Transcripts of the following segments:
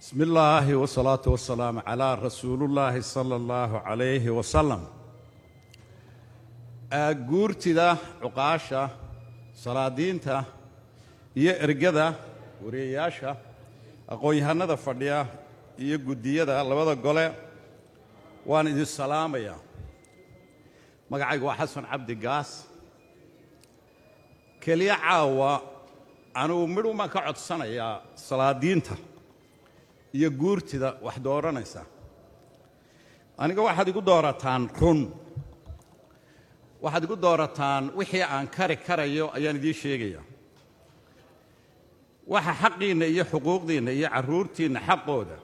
بسم الله والصلاة والسلام على رسول الله صلى الله عليه وسلم. guurtida cuqaasha salaadiinta iyo ergada wariyayaasha aqoon-yahanada fadhiya iyo gudiyada labada gole waan idin salaamayaa. magacaygu waa xasan cabdi gaas. kaliya caawa anigu midh uma ka codsanayaa salaadiinta iyo guurtida wax dooranaysa. aniga waxaad igu doorataan run, waxaad igu doorataan wixii aan karayo ayaan idiin sheegayaa. waxa xaqiinna iyo xuquuqdiinna iyo carruurtiinna xaqooda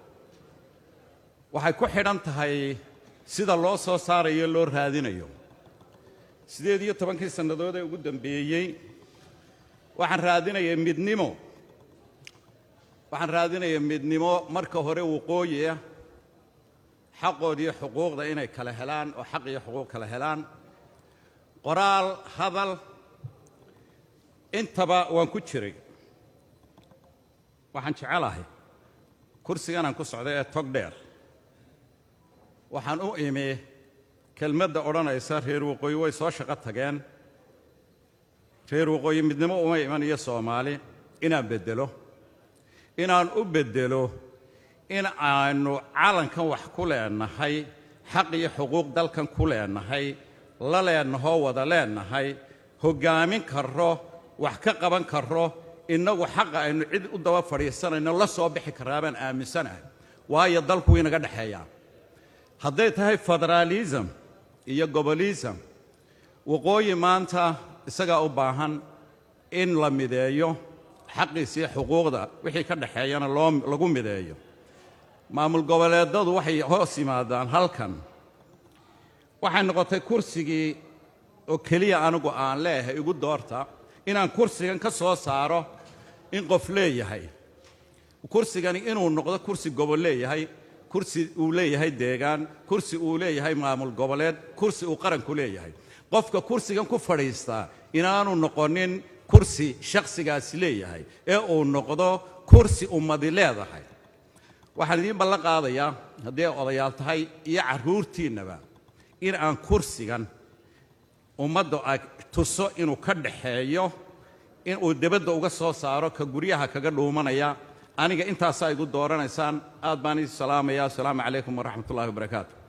waxay ku xidhan tahay sida loo soo saarayo loo raadinayo. 18 sannadood ee ugu dambeeyey waxaan raadinayay midnimo marka hore waqooyi ah, xaqooda iyo xuquuqda inay kala helaan oo xaq iyo xuquuq kala helaan. qoraal, hadal, intaba waan ku jiray. waxaan jecelahay kursigan aan ku socday ee tog dheer waxaan u imi kelmadda odhanaysa reer waqooyi way soo shaqo tageen, reer waqooyi midnimo uma iman iyo Soomaali inaan u beddelo in aanu calankan wax ku leenahay, xaq iyo xuquuq dalkan ku leenahay, la leenahoo wada leenahay, hoggaamin karro, wax ka qaban karro, innagu xaqa aynu cid u daba fadhiisanayno la soo bixi karraa baan aaminsanahay. waayo dalku wuu inaga dhexeeyaa. hadday tahay federaalism iyo gobolism, waqooyi maanta isagaa u baahan in la mideeyo xaqiisa iyo xuquuqda wixii ka dhexeeyana lagu mideeyo. maamul goboleedadu waxay hoos yimaadaan halkan. waxay noqotay kursigii oo keliya anigu aan leeyahay igu doorta inaan kursigan ka soo saaro in qof leeyahay. kursigani inuu noqdo kursi gobol leeyahay, kursi uu leeyahay deegaan, kursi uu leeyahay maamul goboleed, kursi uu qaranku leeyahay. qofka kursigan ku fadhiistaa inaanu noqonin kursi shakhsigaasi leeyahay ee uu noqdo kursi ummadi leedahay. waxaan idiin ballan qaadayaa haddii ay odayaal tahay iyo carruurtiinnaba in aan kursigan ummadda ay tuso inuu ka dhaxeeyo, in uu debadda uga soo saaro ka guryaha kaga dhuumanaya. aniga intaasaa igu dooranaysaan. aad baan idin salaamayaa. asalaamu calaykum waraxmatullahi wabarakaatu.